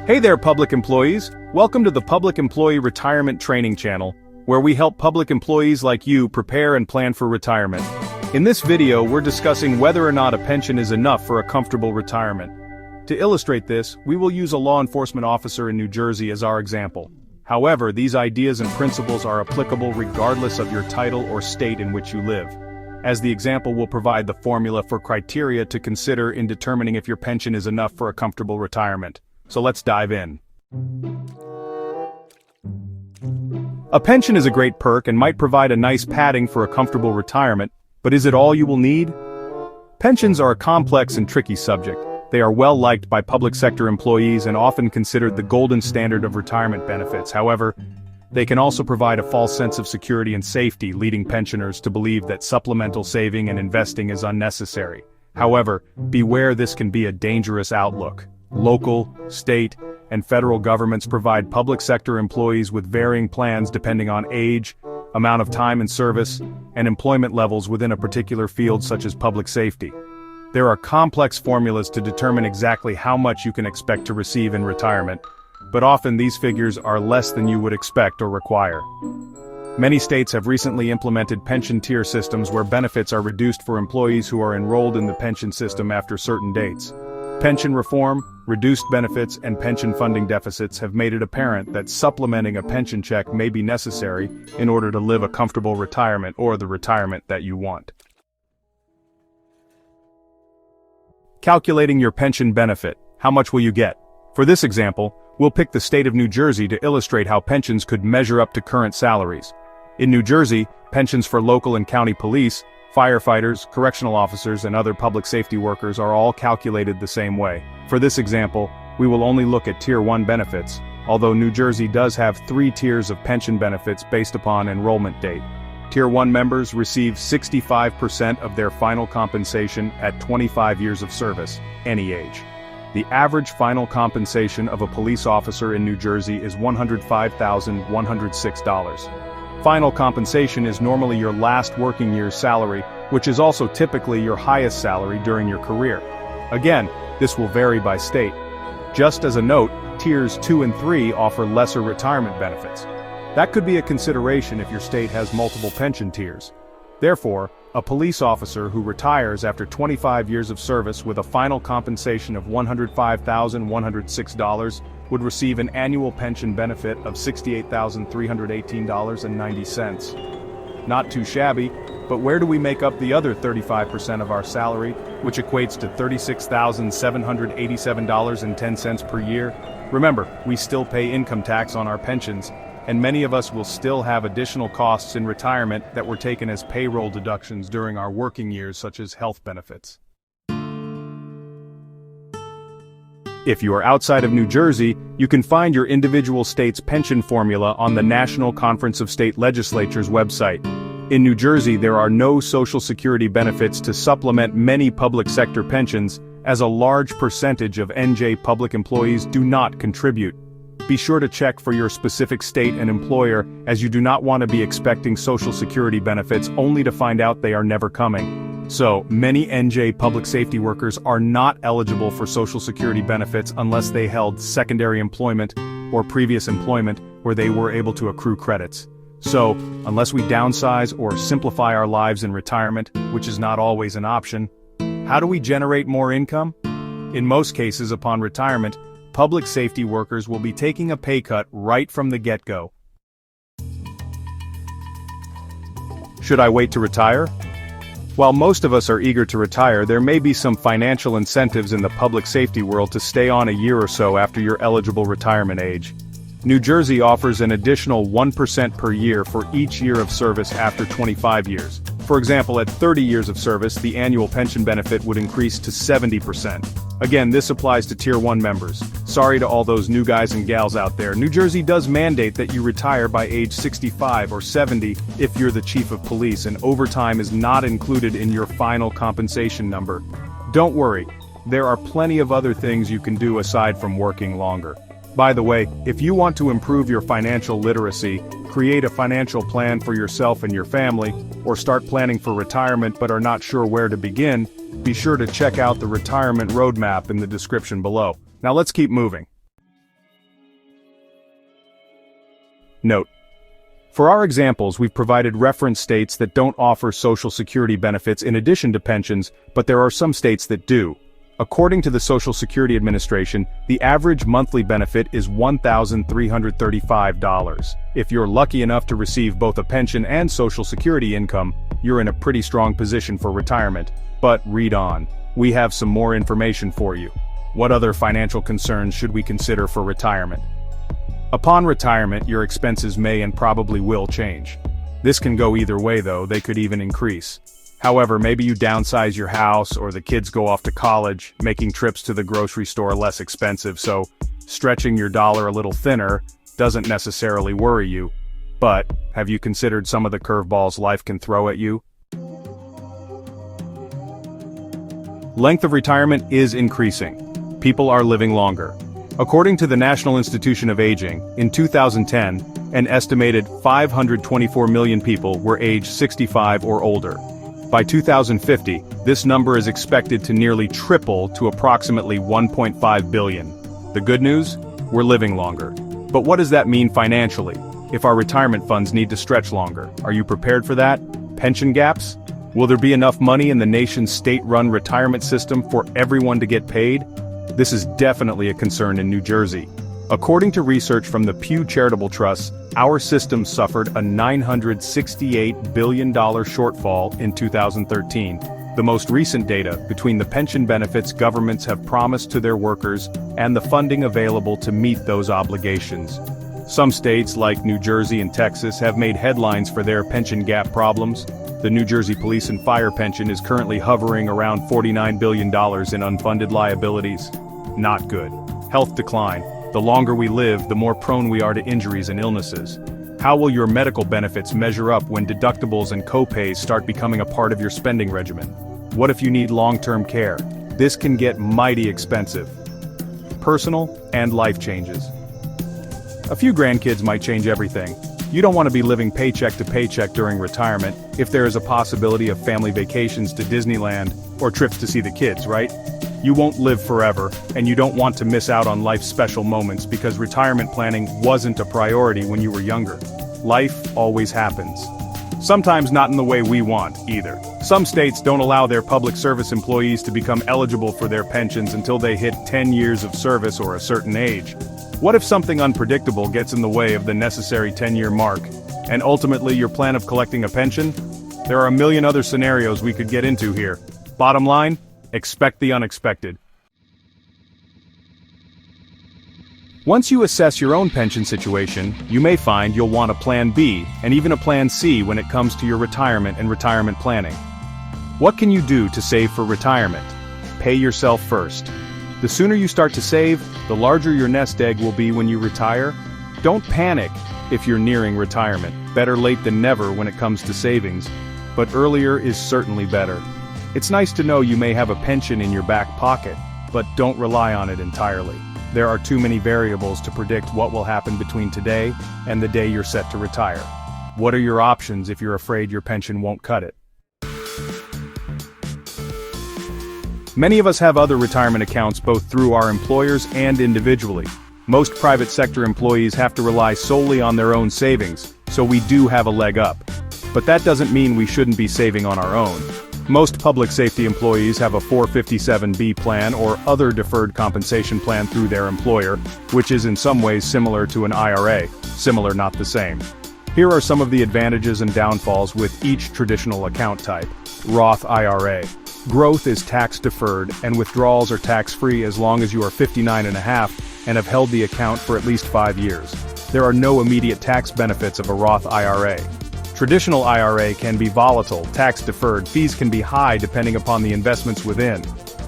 Hey there, public employees! Welcome to the Public Employee Retirement Training Channel, where we help public employees like you prepare and plan for retirement. In this video, we're discussing whether or not a pension is enough for a comfortable retirement. To illustrate this, we will use a law enforcement officer in New Jersey as our example. However, these ideas and principles are applicable regardless of your title or state in which you live, as the example will provide the formula for criteria to consider in determining if your pension is enough for a comfortable retirement. So let's dive in. A pension is a great perk and might provide a nice padding for a comfortable retirement, but is it all you will need? Pensions are a complex and tricky subject. They are well liked by public sector employees and often considered the golden standard of retirement benefits. However, they can also provide a false sense of security and safety, leading pensioners to believe that supplemental saving and investing is unnecessary. However, beware, this can be a dangerous outlook. Local, state, and federal governments provide public sector employees with varying plans depending on age, amount of time in service, and employment levels within a particular field such as public safety. There are complex formulas to determine exactly how much you can expect to receive in retirement, but often these figures are less than you would expect or require. Many states have recently implemented pension tier systems where benefits are reduced for employees who are enrolled in the pension system after certain dates. Pension reform, reduced benefits, and pension funding deficits have made it apparent that supplementing a pension check may be necessary in order to live a comfortable retirement or the retirement that you want. Calculating your pension benefit. How much will you get? For this example, we'll pick the state of New Jersey to illustrate how pensions could measure up to current salaries. In New Jersey, pensions for local and county police, firefighters, correctional officers, and other public safety workers are all calculated the same way. For this example, we will only look at Tier 1 benefits, although New Jersey does have 3 tiers of pension benefits based upon enrollment date. Tier 1 members receive 65% of their final compensation at 25 years of service, any age. The average final compensation of a police officer in New Jersey is $105,106. Final compensation is normally your last working year's salary, which is also typically your highest salary during your career. Again, this will vary by state. Just as a note, Tiers 2 and 3 offer lesser retirement benefits. That could be a consideration if your state has multiple pension tiers. Therefore, a police officer who retires after 25 years of service with a final compensation of $105,106 would receive an annual pension benefit of $68,318.90. Not too shabby, but where do we make up the other 35% of our salary, which equates to $36,787.10 per year? Remember, we still pay income tax on our pensions, and many of us will still have additional costs in retirement that were taken as payroll deductions during our working years, such as health benefits. If you are outside of New Jersey, you can find your individual state's pension formula on the National Conference of State Legislatures website. In New Jersey, there are no Social Security benefits to supplement many public sector pensions, as a large percentage of NJ public employees do not contribute. Be sure to check for your specific state and employer, as you do not want to be expecting Social Security benefits only to find out they are never coming. So, many NJ public safety workers are not eligible for Social Security benefits unless they held secondary employment or previous employment where they were able to accrue credits. So, unless we downsize or simplify our lives in retirement, which is not always an option, how do we generate more income? In most cases, upon retirement, public safety workers will be taking a pay cut right from the get-go. Should I wait to retire? While most of us are eager to retire, there may be some financial incentives in the public safety world to stay on a year or so after your eligible retirement age. New Jersey offers an additional 1% per year for each year of service after 25 years. For example, at 30 years of service, the annual pension benefit would increase to 70%. Again, this applies to Tier 1 members. Sorry to all those new guys and gals out there, New Jersey does mandate that you retire by age 65 or 70 if you're the chief of police, and overtime is not included in your final compensation number. Don't worry, there are plenty of other things you can do aside from working longer. By the way, if you want to improve your financial literacy, create a financial plan for yourself and your family, or start planning for retirement but are not sure where to begin, be sure to check out the retirement roadmap in the description below. Now let's keep moving. Note: for our examples, we've provided reference states that don't offer Social Security benefits in addition to pensions, but there are some states that do. According to the Social Security Administration, the average monthly benefit is $1,335. If you're lucky enough to receive both a pension and Social Security income, you're in a pretty strong position for retirement. But read on. We have some more information for you. What other financial concerns should we consider for retirement? Upon retirement, your expenses may and probably will change. This can go either way though, they could even increase. However, maybe you downsize your house or the kids go off to college, making trips to the grocery store less expensive, so stretching your dollar a little thinner doesn't necessarily worry you. But, have you considered some of the curveballs life can throw at you? Length of retirement is increasing. People are living longer. According to the National Institution of Aging, in 2010, an estimated 524 million people were aged 65 or older. By 2050, this number is expected to nearly triple to approximately 1.5 billion. The good news? We're living longer. But what does that mean financially? If our retirement funds need to stretch longer, are you prepared for that? Pension gaps? Will there be enough money in the nation's state-run retirement system for everyone to get paid? This is definitely a concern in New Jersey. According to research from the Pew Charitable Trust, our system suffered a $968 billion shortfall in 2013. The most recent data between the pension benefits governments have promised to their workers and the funding available to meet those obligations. Some states like New Jersey and Texas have made headlines for their pension gap problems. The New Jersey Police and Fire pension is currently hovering around $49 billion in unfunded liabilities. Not good. Health decline. The longer we live, the more prone we are to injuries and illnesses. How will your medical benefits measure up when deductibles and co-pays start becoming a part of your spending regimen? What if you need long-term care? This can get mighty expensive. Personal and life changes. A few grandkids might change everything. You don't want to be living paycheck to paycheck during retirement, if there is a possibility of family vacations to Disneyland or trips to see the kids, right? You won't live forever, and you don't want to miss out on life's special moments because retirement planning wasn't a priority when you were younger. Life always happens. Sometimes not in the way we want, either. Some states don't allow their public service employees to become eligible for their pensions until they hit 10 years of service or a certain age. What if something unpredictable gets in the way of the necessary 10-year mark, and ultimately your plan of collecting a pension? There are a million other scenarios we could get into here. Bottom line, expect the unexpected. Once you assess your own pension situation, you may find you'll want a Plan B, and even a Plan C when it comes to your retirement and retirement planning. What can you do to save for retirement? Pay yourself first. The sooner you start to save, the larger your nest egg will be when you retire. Don't panic if you're nearing retirement. Better late than never when it comes to savings, but earlier is certainly better. It's nice to know you may have a pension in your back pocket, but don't rely on it entirely. There are too many variables to predict what will happen between today and the day you're set to retire. What are your options if you're afraid your pension won't cut it? Many of us have other retirement accounts both through our employers and individually. Most private sector employees have to rely solely on their own savings, so we do have a leg up. But that doesn't mean we shouldn't be saving on our own. Most public safety employees have a 457B plan or other deferred compensation plan through their employer, which is in some ways similar to an IRA, similar not the same. Here are some of the advantages and downfalls with each traditional account type. Roth IRA. Growth is tax-deferred, and withdrawals are tax-free as long as you are 59 and a half and have held the account for at least 5 years. There are no immediate tax benefits of a Roth IRA. Traditional IRA can be volatile, tax-deferred, fees can be high depending upon the investments within.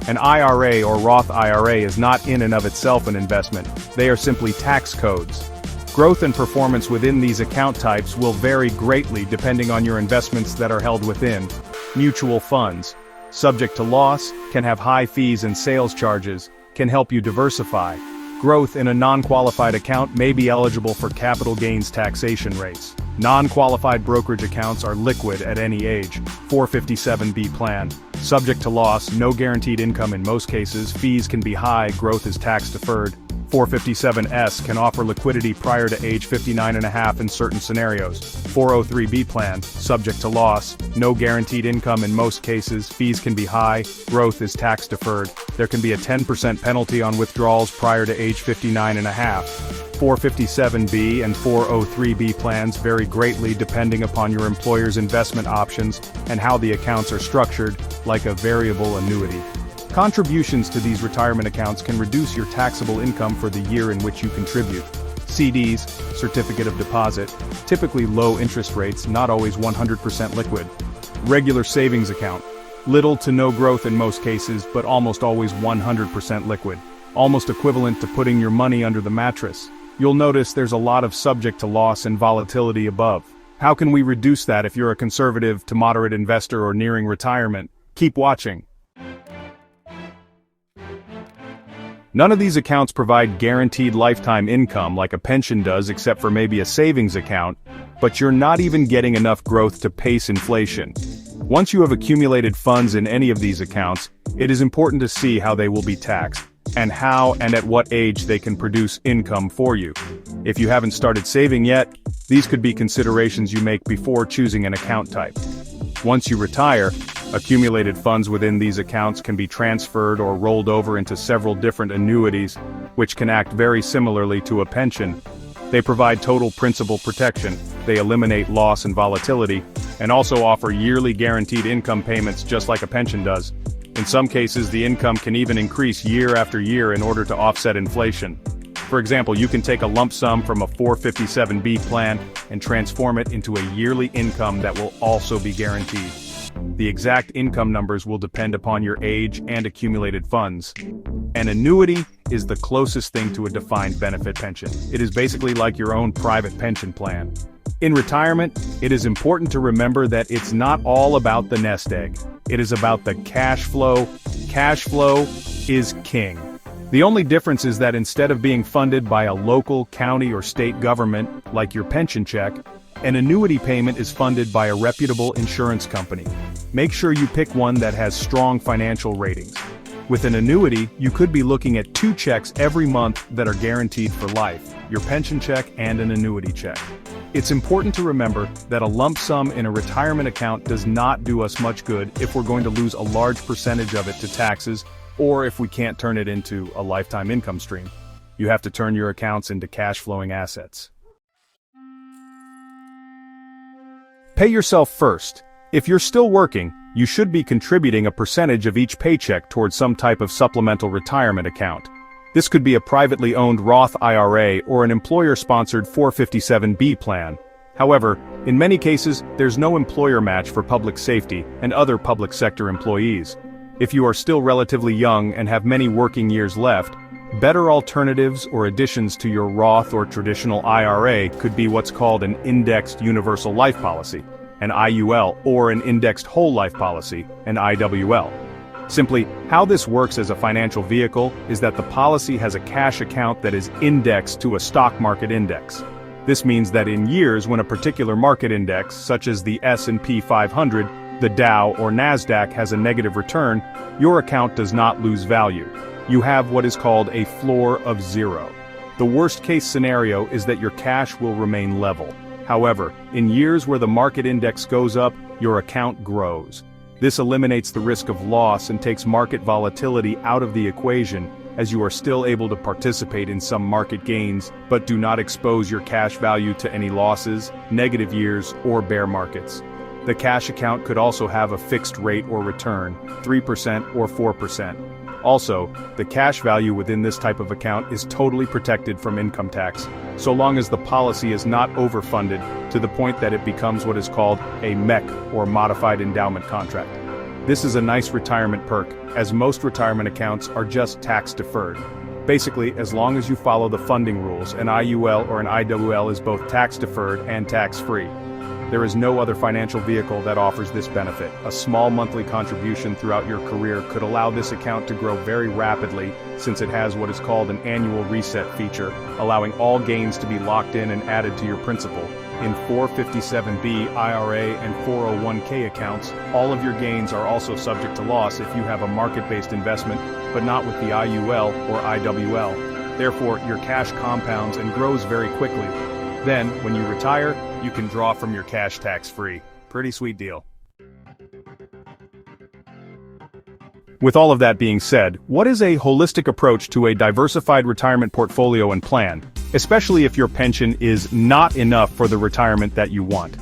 An IRA or Roth IRA is not in and of itself an investment, they are simply tax codes. Growth and performance within these account types will vary greatly depending on your investments that are held within. Mutual funds, subject to loss, can have high fees and sales charges, can help you diversify. Growth in a non-qualified account may be eligible for capital gains taxation rates. Non-qualified brokerage accounts are liquid at any age. 457B plan. Subject to loss, no guaranteed income in most cases, fees can be high, growth is tax deferred. 457S can offer liquidity prior to age 59.5 in certain scenarios. 403B plan, subject to loss, no guaranteed income in most cases, fees can be high, growth is tax deferred. There can be a 10% penalty on withdrawals prior to age 59.5. 457B and 403B plans vary greatly depending upon your employer's investment options and how the accounts are structured, like a variable annuity. Contributions to these retirement accounts can reduce your taxable income for the year in which you contribute. CDs, certificate of deposit, typically low interest rates, not always 100% liquid. Regular savings account, little to no growth in most cases, but almost always 100% liquid. Almost equivalent to putting your money under the mattress. You'll notice there's a lot of subject to loss and volatility above. How can we reduce that if you're a conservative to moderate investor or nearing retirement? Keep watching. None of these accounts provide guaranteed lifetime income like a pension does, except for maybe a savings account, but you're not even getting enough growth to pace inflation. Once you have accumulated funds in any of these accounts, it is important to see how they will be taxed, and how and at what age they can produce income for you. If you haven't started saving yet, these could be considerations you make before choosing an account type. Once you retire, accumulated funds within these accounts can be transferred or rolled over into several different annuities, which can act very similarly to a pension. They provide total principal protection, they eliminate loss and volatility, and also offer yearly guaranteed income payments just like a pension does. In some cases, the income can even increase year after year in order to offset inflation. For example, you can take a lump sum from a 457B plan and transform it into a yearly income that will also be guaranteed. The exact income numbers will depend upon your age and accumulated funds. An annuity is the closest thing to a defined benefit pension. It is basically like your own private pension plan. In retirement, it is important to remember that it's not all about the nest egg. It is about the cash flow. Cash flow is king. The only difference is that instead of being funded by a local, county, or state government, like your pension check, an annuity payment is funded by a reputable insurance company. Make sure you pick one that has strong financial ratings. With an annuity, you could be looking at 2 checks every month that are guaranteed for life, your pension check and an annuity check. It's important to remember that a lump sum in a retirement account does not do us much good if we're going to lose a large percentage of it to taxes, or if we can't turn it into a lifetime income stream. You have to turn your accounts into cash-flowing assets. Pay yourself first. If you're still working, you should be contributing a percentage of each paycheck towards some type of supplemental retirement account. This could be a privately owned Roth IRA or an employer-sponsored 457B plan. However, in many cases, there's no employer match for public safety and other public sector employees. If you are still relatively young and have many working years left, better alternatives or additions to your Roth or traditional IRA could be what's called an indexed universal life policy, an IUL, or an indexed whole life policy, an IWL. Simply, how this works as a financial vehicle is that the policy has a cash account that is indexed to a stock market index. This means that in years when a particular market index, such as the S&P 500, the Dow or Nasdaq has a negative return, your account does not lose value. You have what is called a floor of 0. The worst case scenario is that your cash will remain level. However, in years where the market index goes up, your account grows. This eliminates the risk of loss and takes market volatility out of the equation, as you are still able to participate in some market gains, but do not expose your cash value to any losses, negative years, or bear markets. The cash account could also have a fixed rate or return, 3% or 4%. Also, the cash value within this type of account is totally protected from income tax, so long as the policy is not overfunded to the point that it becomes what is called a MEC or modified endowment contract. This is a nice retirement perk, as most retirement accounts are just tax deferred. Basically, as long as you follow the funding rules, an IUL or an IWL is both tax deferred and tax free. There is no other financial vehicle that offers this benefit. A small monthly contribution throughout your career could allow this account to grow very rapidly, since it has what is called an annual reset feature, allowing all gains to be locked in and added to your principal. In 457B, IRA, and 401k accounts, all of your gains are also subject to loss if you have a market-based investment, but not with the IUL or IWL. Therefore, your cash compounds and grows very quickly. Then, when you retire, you can draw from your cash tax-free. Pretty sweet deal. With all of that being said, what is a holistic approach to a diversified retirement portfolio and plan, especially if your pension is not enough for the retirement that you want?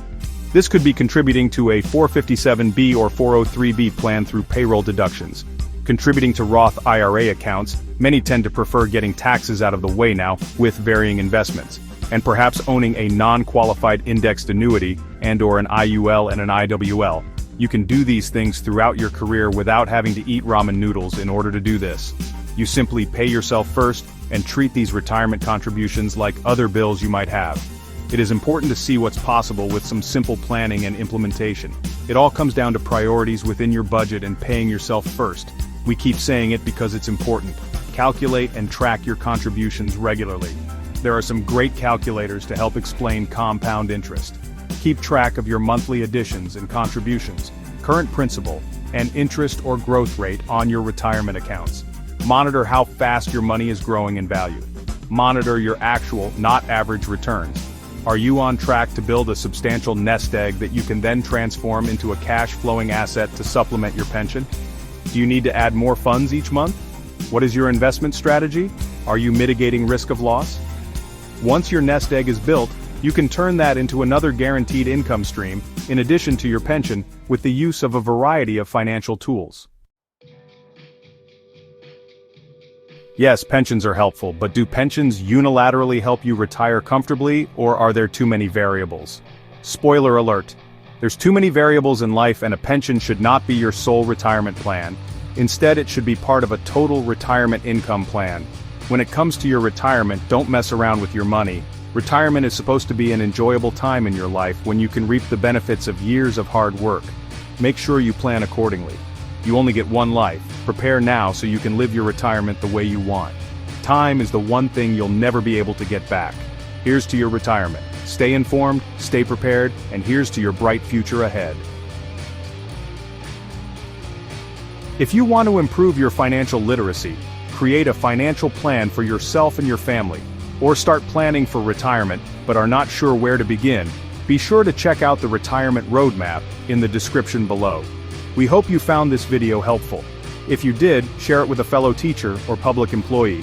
This could be contributing to a 457b or 403b plan through payroll deductions. Contributing to Roth IRA accounts, many tend to prefer getting taxes out of the way now with varying investments, and perhaps owning a non-qualified indexed annuity and/or an IUL and an IWL. You can do these things throughout your career without having to eat ramen noodles in order to do this. You simply pay yourself first and treat these retirement contributions like other bills you might have. It is important to see what's possible with some simple planning and implementation. It all comes down to priorities within your budget and paying yourself first. We keep saying it because it's important. Calculate and track your contributions regularly. There are some great calculators to help explain compound interest. Keep track of your monthly additions and contributions, current principal, and interest or growth rate on your retirement accounts. Monitor how fast your money is growing in value. Monitor your actual, not average returns. Are you on track to build a substantial nest egg that you can then transform into a cash-flowing asset to supplement your pension? Do you need to add more funds each month? What is your investment strategy? Are you mitigating risk of loss? Once your nest egg is built, you can turn that into another guaranteed income stream, in addition to your pension, with the use of a variety of financial tools. Yes, pensions are helpful, but do pensions unilaterally help you retire comfortably, or are there too many variables? Spoiler alert. There's too many variables in life, and a pension should not be your sole retirement plan. Instead, it should be part of a total retirement income plan. When it comes to your retirement, don't mess around with your money. Retirement is supposed to be an enjoyable time in your life when you can reap the benefits of years of hard work. Make sure you plan accordingly. You only get one life. Prepare now so you can live your retirement the way you want. Time is the one thing you'll never be able to get back. Here's to your retirement. Stay informed, stay prepared, and here's to your bright future ahead. If you want to improve your financial literacy, create a financial plan for yourself and your family, or start planning for retirement but are not sure where to begin, be sure to check out the retirement roadmap in the description below. We hope you found this video helpful. If you did, share it with a fellow teacher or public employee.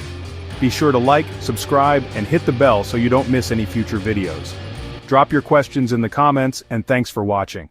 Be sure to like, subscribe, and hit the bell so you don't miss any future videos. Drop your questions in the comments, and thanks for watching.